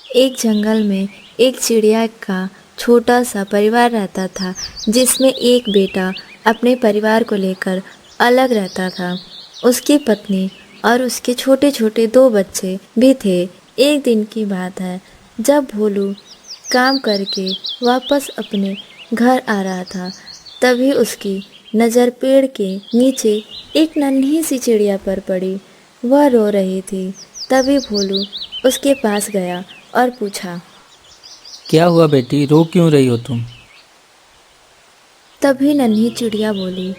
एक जंगल में एक चिड़िया का छोटा सा परिवार रहता था, जिसमें एक बेटा अपने परिवार को लेकर अलग रहता था। उसकी पत्नी और उसके छोटे छोटे दो बच्चे भी थे। एक दिन की बात है, जब भोलू काम करके वापस अपने घर आ रहा था, तभी उसकी नज़र पेड़ के नीचे एक नन्ही सी चिड़िया पर पड़ी। वह रो रही थी। तभी भोलू उसके पास गया और पूछा। क्या हुआ बेटी, रो क्यों रही हो तुम? तभी नन्ही चिड़िया बोली,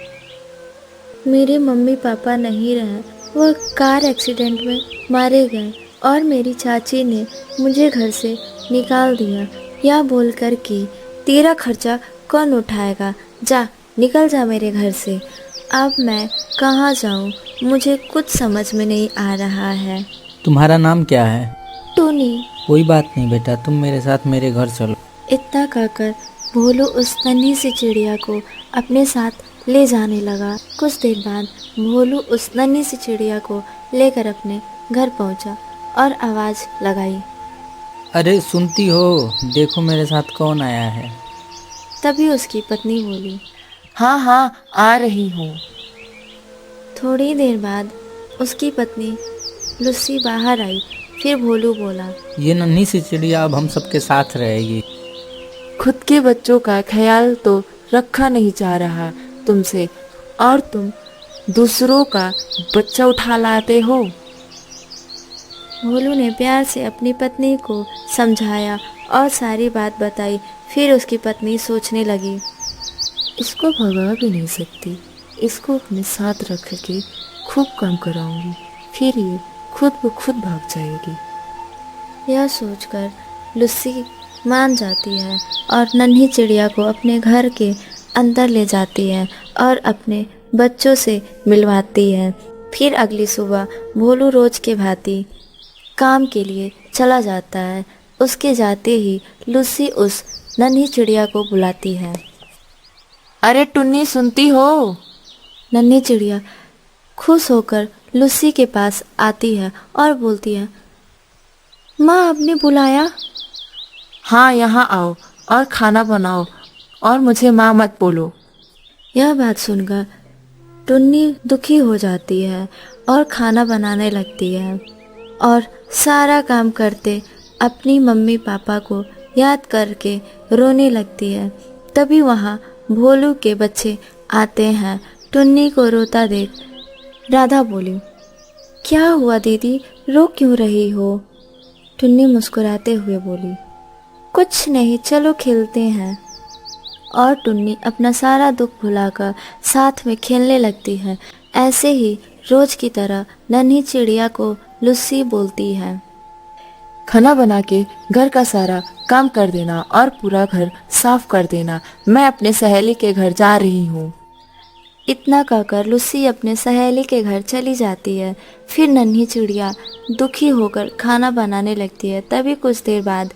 मेरे मम्मी पापा नहीं रहे, वह कार एक्सीडेंट में मारे गए और मेरी चाची ने मुझे घर से निकाल दिया। यह बोलकर कि तेरा खर्चा कौन उठाएगा, जा निकल जा मेरे घर से। अब मैं कहाँ जाऊँ, मुझे कुछ समझ में नहीं आ रहा है। तुम्हारा नाम क्या है? टूनी। कोई बात नहीं बेटा, तुम मेरे साथ मेरे घर चलो। इतना कहकर भोलू उस नन्ही सी चिड़िया को अपने साथ ले जाने लगा। कुछ देर बाद भोलू उस नन्ही सी चिड़िया को लेकर अपने घर पहुंचा और आवाज़ लगाई, अरे सुनती हो, देखो मेरे साथ कौन आया है। तभी उसकी पत्नी बोली, हाँ हाँ, आ रही हूँ। थोड़ी देर बाद उसकी पत्नी लुस्सी बाहर आई। फिर भोलू बोला, ये नन्ही सी चिड़िया अब हम सबके साथ रहेगी। खुद के बच्चों का ख्याल तो रखा नहीं जा रहा तुमसे, और तुम दूसरों का बच्चा उठा लाते हो। भोलू ने प्यार से अपनी पत्नी को समझाया और सारी बात बताई। फिर उसकी पत्नी सोचने लगी, इसको भगा भी नहीं सकती, इसको अपने साथ रख के खूब काम कराऊंगी, फिर ये खुद ब खुद भाग जाएगी। यह सोचकर लुस्सी मान जाती है और नन्ही चिड़िया को अपने घर के अंदर ले जाती है और अपने बच्चों से मिलवाती है। फिर अगली सुबह भोलू रोज के भांति काम के लिए चला जाता है। उसके जाते ही लुस्सी उस नन्ही चिड़िया को बुलाती है। अरे टुन्नी, सुनती हो? नन्ही चिड़िया खुश होकर लुस्सी के पास आती है और बोलती है, माँ आपने बुलाया? हाँ, यहाँ आओ और खाना बनाओ, और मुझे माँ मत बोलो। यह बात सुनकर टुन्नी दुखी हो जाती है और खाना बनाने लगती है और सारा काम करते अपनी मम्मी पापा को याद करके रोने लगती है। तभी वहाँ भोलू के बच्चे आते हैं। टुन्नी को रोता देख राधा बोली, क्या हुआ दीदी, रो क्यों रही हो? टुन्नी मुस्कुराते हुए बोली, कुछ नहीं, चलो खेलते हैं। और टुन्नी अपना सारा दुख भुलाकर साथ में खेलने लगती है। ऐसे ही रोज की तरह नन्ही चिड़िया को लुस्सी बोलती है, खाना बना के घर का सारा काम कर देना और पूरा घर साफ कर देना, मैं अपने सहेली के घर जा रही हूँ। इतना कहकर लुस्सी अपने सहेली के घर चली जाती है। फिर नन्ही चिड़िया दुखी होकर खाना बनाने लगती है। तभी कुछ देर बाद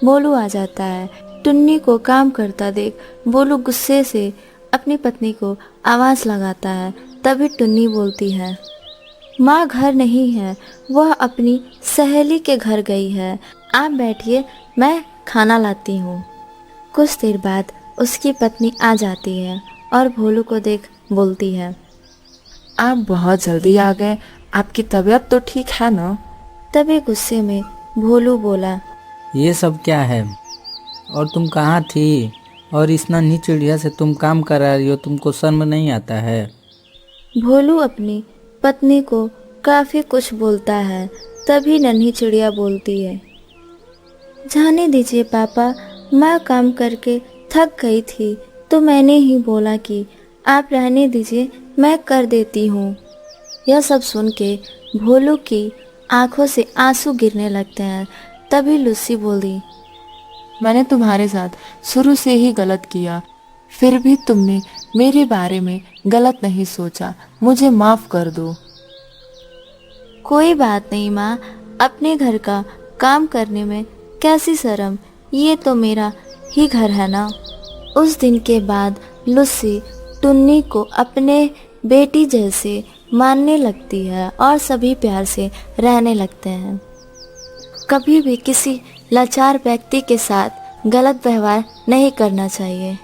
भोलू आ जाता है। टुन्नी को काम करता देख भोलू गुस्से से अपनी पत्नी को आवाज़ लगाता है। तभी टुन्नी बोलती है, माँ घर नहीं है, वह अपनी सहेली के घर गई है, आप बैठिए, मैं खाना लाती हूँ। कुछ देर बाद उसकी पत्नी आ जाती है और भोलू को देख बोलती है, आप बहुत जल्दी आ गए, आपकी तबीयत तो ठीक है ना? तभी गुस्से में भोलू बोला, ये सब क्या है, और तुम कहाँ थी, और इस नन्ही चिड़िया से तुम काम करा रही हो, तुमको शर्म नहीं आता है? भोलू अपनी पत्नी को काफ़ी कुछ बोलता है। तभी नन्ही चिड़िया बोलती है, जाने दीजिए पापा, माँ काम करके थक गई थी तो मैंने ही बोला कि आप रहने दीजिए, मैं कर देती हूँ। यह सब सुन के भोलू की आंखों से आंसू गिरने लगते हैं। तभी लुस्सी बोली, मैंने तुम्हारे साथ शुरू से ही गलत किया, फिर भी तुमने मेरे बारे में गलत नहीं सोचा, मुझे माफ कर दो। कोई बात नहीं माँ, अपने घर का काम करने में कैसी शर्म, ये तो मेरा ही घर है ना। उस दिन के बाद लुस्सी टुन्नी को अपने बेटी जैसे मानने लगती है और सभी प्यार से रहने लगते हैं। कभी भी किसी लाचार व्यक्ति के साथ गलत व्यवहार नहीं करना चाहिए।